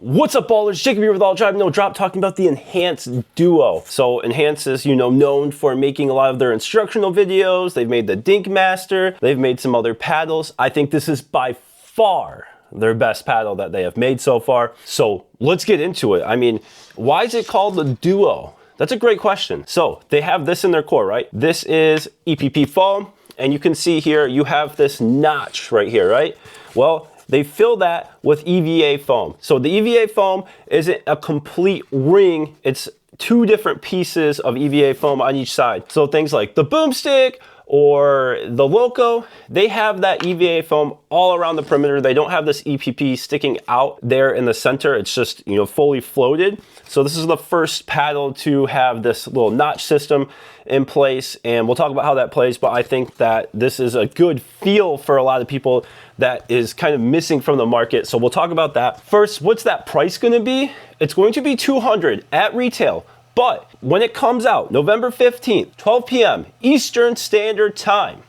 What's up, ballers? Jacob here with AllDriveNoDrop, talking about the Enhance Duo. So Enhance is, known for making a lot of their instructional videos. They've made the Dinkmaster. They've made some other paddles. I think this is by far their best paddle that they have made so far. So let's get into it. I mean, why is it called the Duo? That's a great question. So they have this in their core, right? This is EPP foam, and you can see here, you have this notch right here, right? Well, they fill that with EVA foam. So the EVA foam isn't a complete ring, it's two different pieces of EVA foam on each side. So things like the boomstick or the Loco, they have that EVA foam all around the perimeter. They don't have this EPP sticking out there in the center. It's just, fully floated. So this is the first paddle to have this little notch system in place, and we'll talk about how that plays, but I think that this is a good feel for a lot of people that is kind of missing from the market. So we'll talk about that. First, what's that price gonna be? It's going to be $200 at retail. But when it comes out, November 15th, 12 p.m. Eastern Standard Time,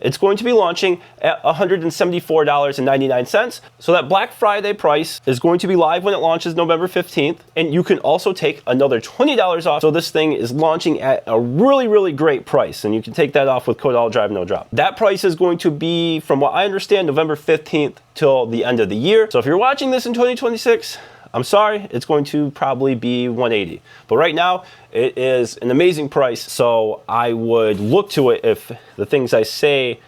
it's going to be launching at $174.99. So that Black Friday price is going to be live when it launches November 15th. And you can also take another $20 off. So this thing is launching at a really, really great price. And you can take that off with code AllDriveNoDrop. That price is going to be, from what I understand, November 15th till the end of the year. So if you're watching this in 2026, I'm sorry, it's going to probably be $180. But right now, it is an amazing price, so I would look to it if the things I say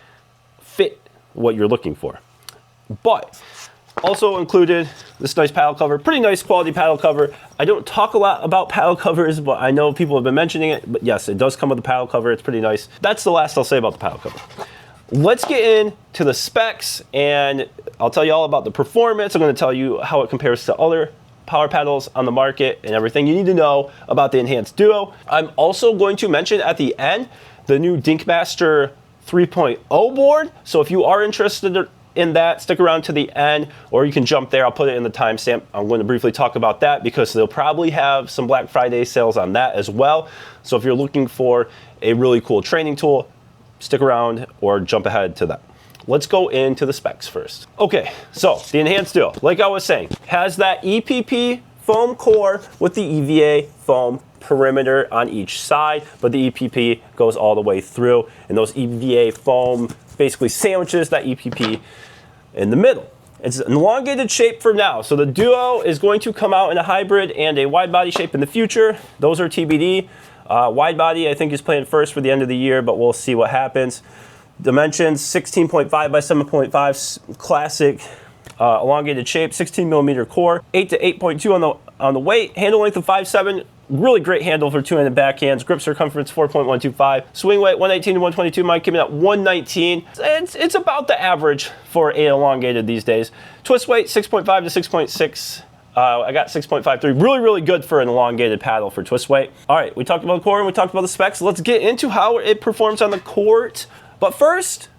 fit what you're looking for. But also included this nice paddle cover, pretty nice quality paddle cover. I don't talk a lot about paddle covers, but I know people have been mentioning it. But yes, it does come with a paddle cover. It's pretty nice. That's the last I'll say about the paddle cover. Let's get into the specs, and I'll tell you all about the performance. I'm going to tell you how it compares to other power paddles on the market and everything you need to know about the Enhance Duo. I'm also going to mention at the end the new Dinkmaster 3.0 board. So if you are interested in that, stick around to the end, or you can jump there. I'll put it in the timestamp. I'm going to briefly talk about that because they'll probably have some Black Friday sales on that as well. So if you're looking for a really cool training tool, stick around or jump ahead to that. Let's go into the specs first. Okay, so the Enhance Duo, like I was saying, has that EPP foam core with the EVA foam perimeter on each side, but the EPP goes all the way through, and those EVA foam basically sandwiches that EPP in the middle. It's an elongated shape for now. So the Duo is going to come out in a hybrid and a wide body shape in the future. Those are TBD. Wide body, I think, is planned first for the end of the year, but we'll see what happens. Dimensions, 16.5 by 7.5, classic elongated shape, 16 millimeter core, 8 to 8.2 on the weight, handle length of 5'7", really great handle for two-handed backhands, grip circumference 4.125, swing weight 118 to 122, mine came in at 119. It's about the average for an elongated these days. Twist weight 6.5 to 6.6. I got 6.53, really good for an elongated paddle for twist weight. All right, we talked about the core and we talked about the specs. Let's get into how it performs on the court. But first,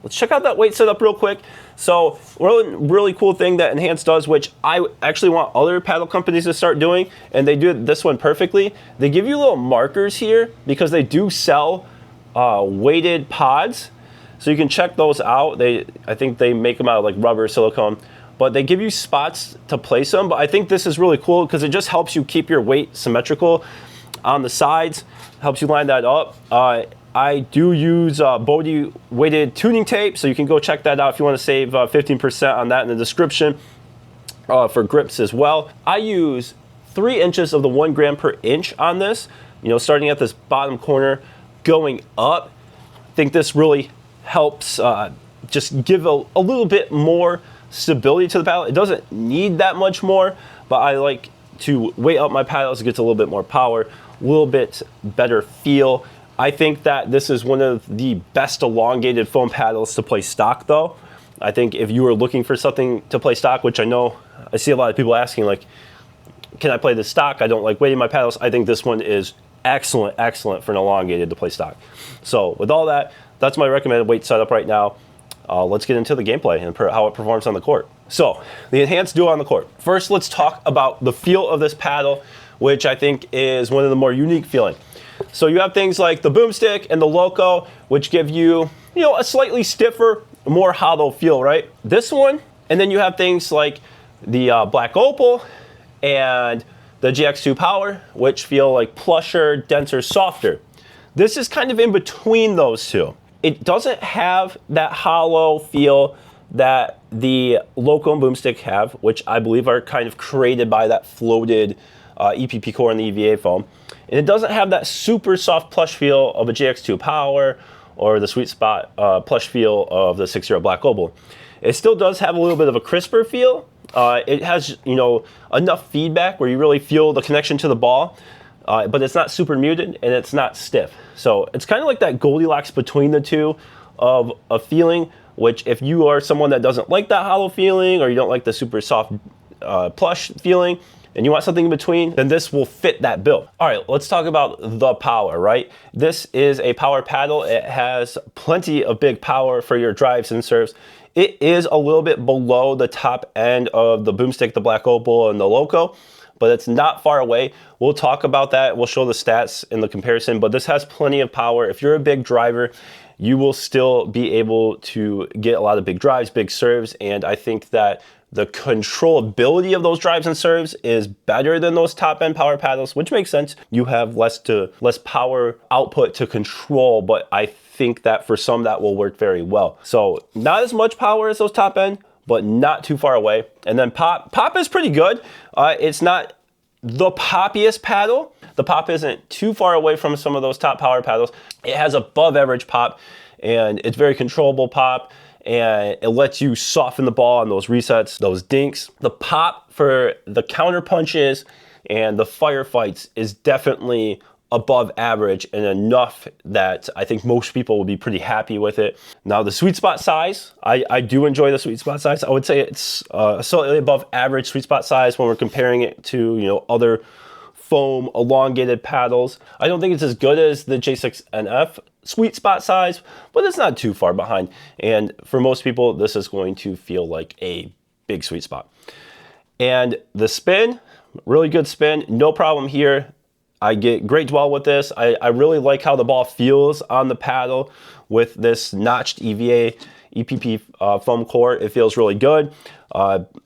let's check out that weight setup real quick. So really cool thing that Enhance does, which I actually want other paddle companies to start doing, and they do this one perfectly. They give you little markers here because they do sell weighted pods. So you can check those out. I think they make them out of like rubber, silicone, but they give you spots to place them. But I think this is really cool because it just helps you keep your weight symmetrical on the sides, helps you line that up. I do use Bodhi weighted tuning tape, so you can go check that out if you want to save 15% on that in the description for grips as well. I use 3 inches of the 1 gram per inch on this, starting at this bottom corner, going up. I think this really helps just give a little bit more stability to the paddle. It doesn't need that much more, but I like to weight up my paddles. It gets a little bit more power, a little bit better feel. I think that this is one of the best elongated foam paddles to play stock though. I think if you were looking for something to play stock, which I know I see a lot of people asking, like, can I play this stock? I don't like weighting my paddles. I think this one is excellent for an elongated to play stock. So with all that, that's my recommended weight setup right now. Let's get into the gameplay and how it performs on the court. So the Enhance Duo on the court. First, let's talk about the feel of this paddle, which I think is one of the more unique feeling. So you have things like the boomstick and the Loco, which give you, a slightly stiffer, more hollow feel, right? This one, and then you have things like the Black Opal and the GX2 Power, which feel like plusher, denser, softer. This is kind of in between those two. It doesn't have that hollow feel that the Loco and Boomstick have, which I believe are kind of created by that floated EPP core and the EVA foam. And it doesn't have that super soft plush feel of a GX2 Power or the sweet spot plush feel of the 6.0 Black Opal. It still does have a little bit of a crisper feel. It has, you know, enough feedback where you really feel the connection to the ball, but it's not super muted and it's not stiff. So it's kind of like that Goldilocks between the two of a feeling, which if you are someone that doesn't like that hollow feeling or you don't like the super soft plush feeling and you want something in between, then this will fit that bill. All right, let's talk about the power, right? This is a power paddle. It has plenty of big power for your drives and serves. It is a little bit below the top end of the Boomstick, the Black Opal, and the Loco, but it's not far away. We'll talk about that. We'll show the stats in the comparison, but this has plenty of power. If you're a big driver, you will still be able to get a lot of big drives, big serves, and I think that the controllability of those drives and serves is better than those top-end power paddles, which makes sense. You have less power output to control, but I think that for some that will work very well. So not as much power as those top-end, but not too far away. And then pop is pretty good. It's not the poppiest paddle. The pop isn't too far away from some of those top power paddles. It has above average pop, and it's very controllable pop, and it lets you soften the ball on those resets, those dinks. The pop for the counter punches and the firefights is definitely above average and enough that I think most people will be pretty happy with it. Now the sweet spot size, I do enjoy the sweet spot size. I would say it's slightly above average sweet spot size when we're comparing it to, you know, other foam elongated paddles. I don't think it's as good as the J6NF sweet spot size, but it's not too far behind. And for most people, this is going to feel like a big sweet spot. And the spin, really good spin, no problem here. I get great dwell with this. I really like how the ball feels on the paddle with this notched EVA EPP foam core. It feels really good.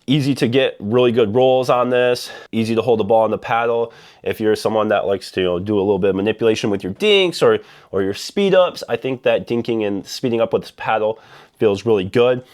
Easy to get really good rolls on this. Easy to hold the ball on the paddle. If you're someone that likes to, you know, do a little bit of manipulation with your dinks or your speed ups, I think that dinking and speeding up with this paddle feels really good.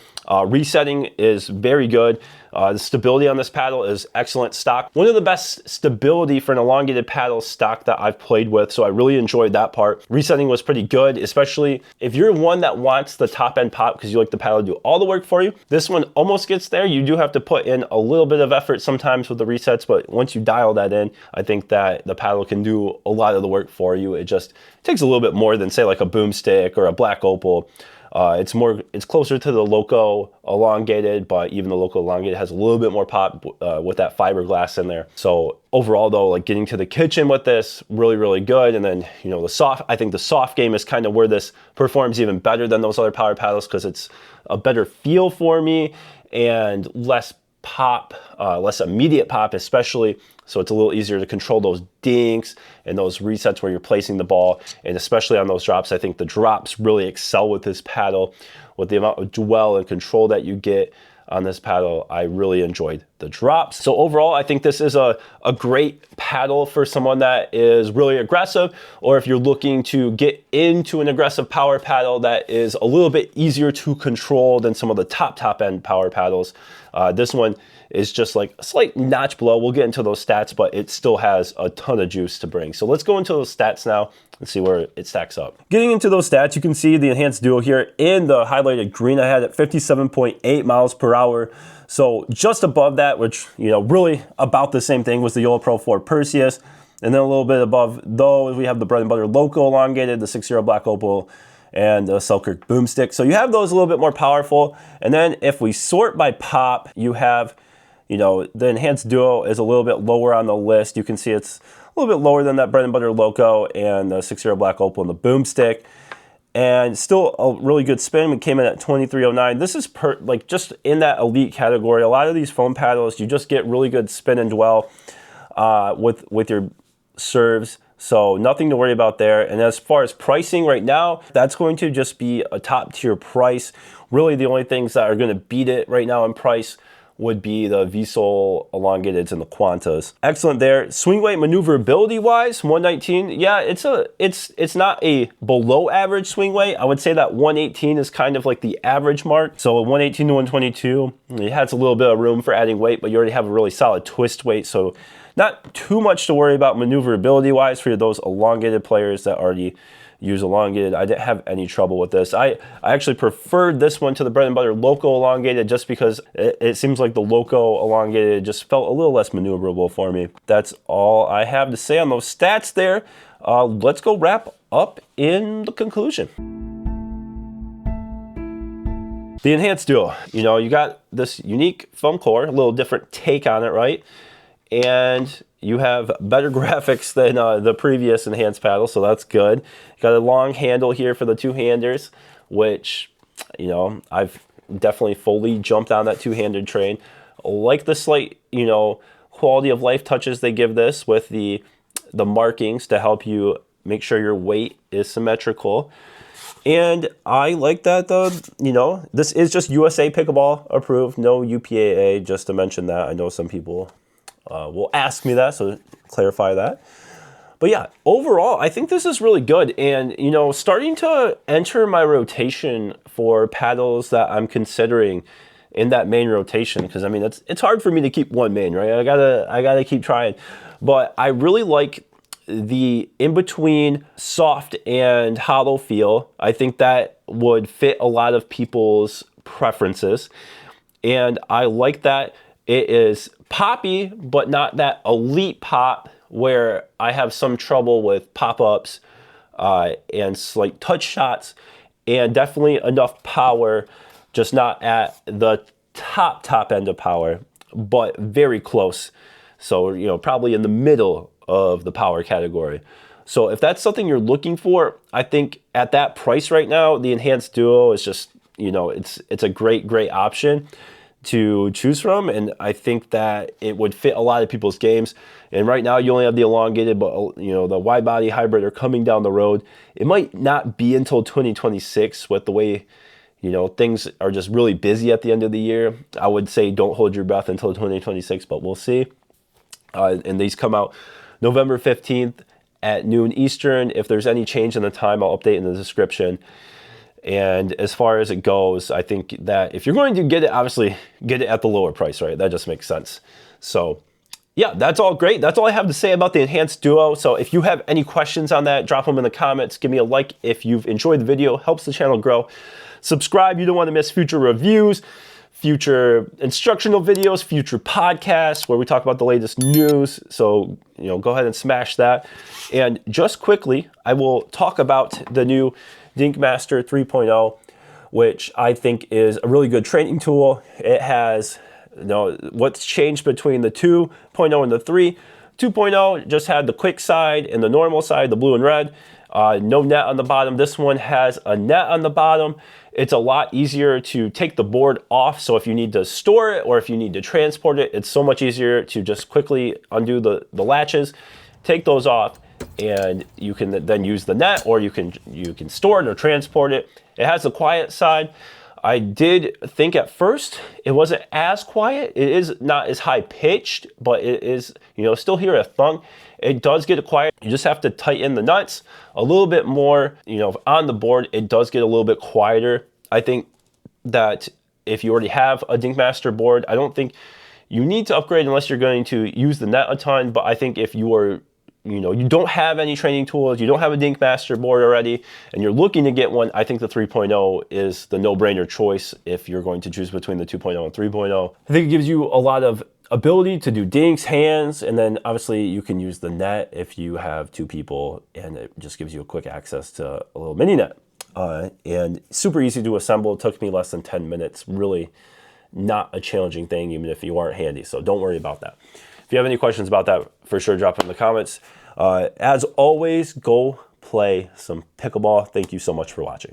Resetting is very good. The stability on this paddle is excellent stock. One of the best stability for an elongated paddle stock that I've played with, so I really enjoyed that part. Resetting was pretty good, especially if you're one that wants the top end pop because you like the paddle to do all the work for you. This one almost gets there. You do have to put in a little bit of effort sometimes with the resets, but once you dial that in, I think that the paddle can do a lot of the work for you. It just takes a little bit more than say like a Boomstick or a Black Opal. It's closer to the Loco elongated, but even the Loco elongated has a little bit more pop with that fiberglass in there. So overall though, like getting to the kitchen with this, really, really good. And then, you know, I think the soft game is kind of where this performs even better than those other power paddles because it's a better feel for me and less pop, less immediate pop especially. So it's a little easier to control those dinks and those resets where you're placing the ball. And especially on those drops, I think the drops really excel with this paddle. With the amount of dwell and control that you get on this paddle, I really enjoyed the drops. So overall, I think this is a great paddle for someone that is really aggressive, or if you're looking to get into an aggressive power paddle that is a little bit easier to control than some of the top end power paddles. This one is just like a slight notch below. We'll get into those stats, but it still has a ton of juice to bring. So let's go into those stats now and see where it stacks up. Getting into those stats, you can see the Enhanced Duo here in the highlighted green. I had it 57.8 miles per hour. So just above that, which, you know, really about the same thing, was the YOLO Pro 4 Perseus. And then a little bit above those, we have the bread and butter Loco elongated, the 6.0 Black Opal, and the Selkirk Boomstick. So you have those a little bit more powerful. And then if we sort by pop, you have, you know, the Enhanced Duo is a little bit lower on the list. You can see it's a little bit lower than that bread and butter Loco and the 6.0 Black Opal and the Boomstick. And still a really good spin. We came in at 2309. This is like just in that elite category. A lot of these foam paddles, you just get really good spin and dwell with your serves. So nothing to worry about there. And as far as pricing right now, that's going to just be a top tier price. Really the only things that are going to beat it right now in price would be the V-sole elongateds and the Quantas. Excellent there. Swing weight maneuverability wise, 119. Yeah, it's not a below average swing weight. I would say that 118 is kind of like the average mark. So 118 to 122, it has a little bit of room for adding weight, but you already have a really solid twist weight. So not too much to worry about maneuverability wise for those elongated players that already use elongated. I didn't have any trouble with this. I actually preferred this one to the bread and butter Loco elongated just because it seems like the Loco elongated just felt a little less maneuverable for me. That's all I have to say on those stats there. Let's go wrap up in the conclusion. The Enhanced Duo, you know, you got this unique foam core, a little different take on it, right? And you have better graphics than the previous Enhanced paddle, so that's good. Got a long handle here for the two-handers, which, you know, I've definitely fully jumped on that two-handed train. Like the slight, you know, quality of life touches they give this with the markings to help you make sure your weight is symmetrical. And I like that, you know, this is just USA Pickleball approved, no UPAA, just to mention that. I know some people will ask me that, so clarify that. But yeah, overall, I think this is really good. And, you know, starting to enter my rotation for paddles that I'm considering in that main rotation, because I mean, it's hard for me to keep one main, right? I gotta keep trying. But I really like the in-between soft and hollow feel. I think that would fit a lot of people's preferences. And I like that it is poppy, but not that elite pop where I have some trouble with pop-ups and slight touch shots, and definitely enough power, just not at the top end of power, but very close. So, you know, probably in the middle of the power category. So if that's something you're looking for, I think at that price right now, the Enhanced Duo is just, you know, it's a great option to choose from, and I think that it would fit a lot of people's games. And right now you only have the elongated, but you know, the wide body hybrid are coming down the road. It might not be until 2026 with the way, you know, things are just really busy at the end of the year. I would say don't hold your breath until 2026, but we'll see. And these come out November 15th at noon Eastern. If there's any change in the time, I'll update in the description. And as far as it goes, I think that if you're going to get it, obviously get it at the lower price, right? That just makes sense. So yeah, that's all great. That's all I have to say about the Enhanced Duo. So if you have any questions on that, drop them in the comments. Give me a like if you've enjoyed the video. Helps the channel grow. Subscribe. You don't want to miss future reviews, future instructional videos, future podcasts where we talk about the latest news. So, you know, go ahead and smash that. And just quickly, I will talk about the new Dinkmaster 3.0, which I think is a really good training tool. It has, you know, what's changed between the 2.0 and the 3. 2.0 just had the quick side and the normal side, the blue and red. No net on the bottom. This one has a net on the bottom. It's a lot easier to take the board off. So if you need to store it or if you need to transport it, it's so much easier to just quickly undo the latches, take those off, and you can then use the net, or you can store it or transport it. It has a quiet side. I did think at first it wasn't as quiet. It is not as high pitched, but it is, you know, still hear a thunk. It does get quiet. You just have to tighten the nuts a little bit more, you know, on the board. It does get a little bit quieter. I think that if you already have a Dinkmaster board, I don't think you need to upgrade unless you're going to use the net a ton. But I think if you are, you know, you don't have any training tools, you don't have a Dinkmaster board already, and you're looking to get one, I think the 3.0 is the no-brainer choice if you're going to choose between the 2.0 and 3.0. I think it gives you a lot of ability to do dinks, hands, and then obviously you can use the net if you have two people, and it just gives you a quick access to a little mini net. And super easy to assemble. It took me less than 10 minutes. Really not a challenging thing, even if you aren't handy, so don't worry about that. If you have any questions about that, for sure drop them in the comments. As always, go play some pickleball. Thank you so much for watching.